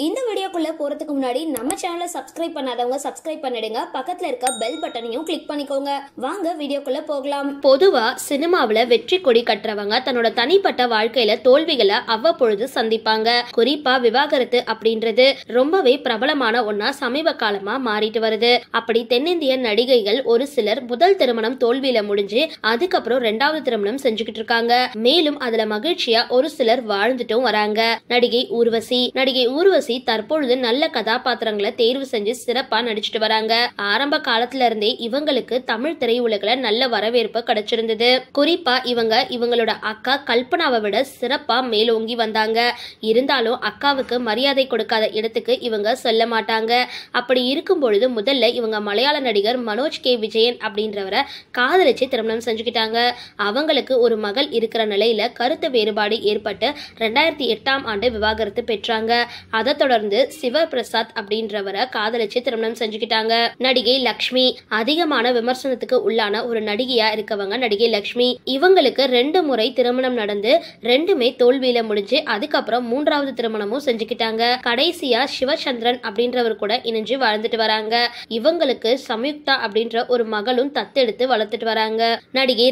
இந்த வீடியோக்குள்ள போறதுக்கு முன்னாடி நம்ம சேனலை சப்ஸ்கிரைப் பண்ணாதவங்க சப்ஸ்கிரைப் பண்ணிடுங்க, பக்கத்துல இருக்க பெல் பட்டனையும் கிளிக் பண்ணிக்கோங்க. வாங்க வீடியோக்குள்ள போகலாம். பொதுவா சினிமாவுல வெற்றி கொடி கட்டுறவங்க தன்னோட தனிப்பட்ட வாழ்க்கையில தோல்விகளை அவ்வப்பொழுது சந்திப்பாங்க. குறிப்பா விவாகரத்து அப்படின்றது ரொம்பவே பிரபலமான ஒன்னா சமீப காலமா மாறிட்டு வருது. அப்படி தென்னிந்திய நடிகைகள் ஒரு சிலர் முதல் திருமணம் தோல்வியில முடிஞ்சு அதுக்கப்புறம் 2வது திருமணம் செஞ்சுக்கிட்டு இருக்காங்க. மேலும் அதுல மகிழ்ச்சியா ஒரு சிலர் வாழ்ந்துட்டும் வராங்க. நடிகை ஊர்வசி தற்பொழுது நல்ல கதாபாத்திரங்களை தேர்வு செஞ்சு சிறப்பா நடிச்சிட்டு வராங்க. ஆரம்ப காலத்துல இருந்தே இவங்களுக்கு தமிழ் திரையுலகில நல்ல வரவேற்பு கிடைச்சிருந்தது. குறிப்பா இவங்களோட அக்கா கல்பனாவை விட சிறப்பா மேலோங்கி வந்தாங்க. இருந்தாலும் அக்காவுக்கு மரியாதை கொடுக்காத இடத்துக்கு இவங்க சொல்ல மாட்டாங்க. அப்படி இருக்கும் பொழுது முதல்ல இவங்க மலையாள நடிகர் மனோஜ் கே விஜயன் அப்படின்றவரை காதலிச்சு திருமணம் செஞ்சுக்கிட்டாங்க. அவங்களுக்கு ஒரு மகள் இருக்கிற நிலையில கருத்து வேறுபாடு ஏற்பட்டு 2008ஆம் ஆண்டு விவாகரத்து பெற்றாங்க. அதை தொடர்ந்து சிவபிரசாத் அப்படின்றவரை காதலிச்சு திருமணம் செஞ்சுக்கிட்டாங்க. நடிகை லக்ஷ்மி அதிகமான விமர்சனத்துக்கு உள்ளான ஒரு நடிகையா இருக்கவங்க நடிகை லக்ஷ்மி. இவங்களுக்கு 2 முறை திருமணம் நடந்து 2மே தோல்வியில முடிஞ்சு அதுக்கப்புறம் 3வது திருமணமும் செஞ்சுக்கிட்டாங்க. கடைசியா சிவச்சந்திரன் அப்படின்றவர் கூட இணைஞ்சு வாழ்ந்துட்டு வராங்க. இவங்களுக்கு சம்யுக்தா அப்படின்ற ஒரு மகளும் தத்தெடுத்து வளர்த்துட்டு வராங்க. நடிகை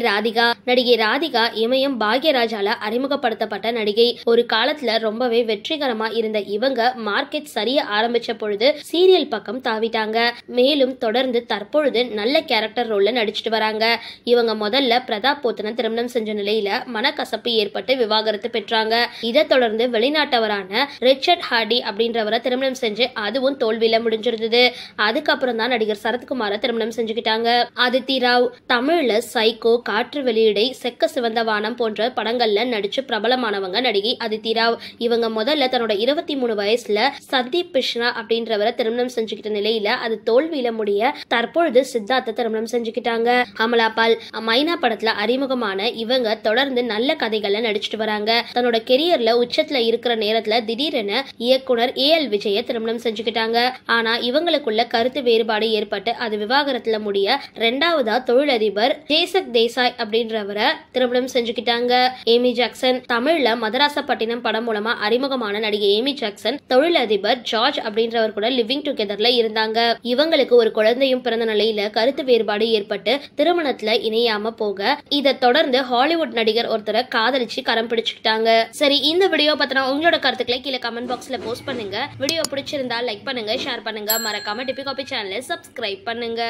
ராதிகா இமயம் பாக்யராஜால அறிமுகப்படுத்தப்பட்ட நடிகை. ஒரு காலத்துல ரொம்பவே வெற்றிகரமா இருந்த இவங்க மார்க்கெட் சரிய ஆரம்பிச்ச பொழுது சீரியல் பக்கம் தாவிட்டாங்க. மேலும் தொடர்ந்து தற்பொழுது நல்ல கேரக்டர் ரோல்ல நடிச்சிட்டு வராங்க. இவங்க முதல்ல பிரதாப் போத்தனை திருமணம் செஞ்ச நிலையில மனக்கசப்பு ஏற்பட்டு விவாகரத்து பெற்றாங்க. இதை தொடர்ந்து வெளிநாட்டவரான ரிச்சர்ட் ஹார்டி அப்படின்றவரை திருமணம் செஞ்சு அதுவும் தோல்வியில முடிஞ்சிருந்தது. அதுக்கப்புறம் தான் நடிகர் சரத்குமார திருமணம் செஞ்சுக்கிட்டாங்க. அதித்தி ராவ் தமிழ்ல சைக்கோ, காற்று வெளியீடை, செக்க சிவந்த வானம் போன்ற படங்கள்ல நடிச்சு பிரபலமானவங்க நடிகை அதித்தி ராவ். இவங்க முதல்ல தன்னோட 23 வயசுல சந்தீப் கிருஷ்ணா அப்படின்றவரை திருமணம் செஞ்சுக்கிட்ட நிலையில அது தோல்வியில முடிய தற்பொழுது சித்தார்த்த திருமணம் செஞ்சுக்கிட்டாங்க. அமலா பால் மைனா படத்துல அறிமுகமான இவங்க தொடர்ந்து நல்ல கதைகள்ல நடிச்சிட்டு வராங்க. தன்னோட கெரியர்ல உச்சத்துல இருக்கிற நேரத்துல திடீரென இயக்குனர் AL விஜய திருமணம் செஞ்சுக்கிட்டாங்க. ஆனா இவங்களுக்குள்ள கருத்து வேறுபாடு ஏற்பட்டு அது விவாகரத்துல முடிய 2வதா தொழிலதிபர் ஜேசக் தேசாய் அப்படின்றவரை திருமணம் செஞ்சுக்கிட்டாங்க. ஏமி ஜாக்சன் தமிழ்ல மதராசப்பட்டினம் படம் மூலமா அறிமுகமான நடிகை ஏமி ஜாக்சன் தொழிலதிபர் ஜார்ஜ் அப்படின்றவர் கூட லிவிங் டுகெதர்ல இருந்தாங்க. இவங்களுக்கு ஒரு குழந்தையும் பிறந்த நிலையில கருத்து வேறுபாடு ஏற்பட்டு திருமணத்துல இணையாம போக இதை தொடர்ந்து ஹாலிவுட் நடிகர் ஒருத்தரை காதலிச்சு கரம் பிடிச்சுக்கிட்டாங்க. சரி, இந்த வீடியோ பத்தின உங்களோட கருத்துக்களை கீழே கமெண்ட் பாக்ஸ்ல போஸ்ட் பண்ணுங்க. வீடியோ பிடிச்சிருந்தா லைக் பண்ணுங்க, ஷேர் பண்ணுங்க, மறக்காம டிபி காபி சேனலை சப்ஸ்கிரைப் பண்ணுங்க.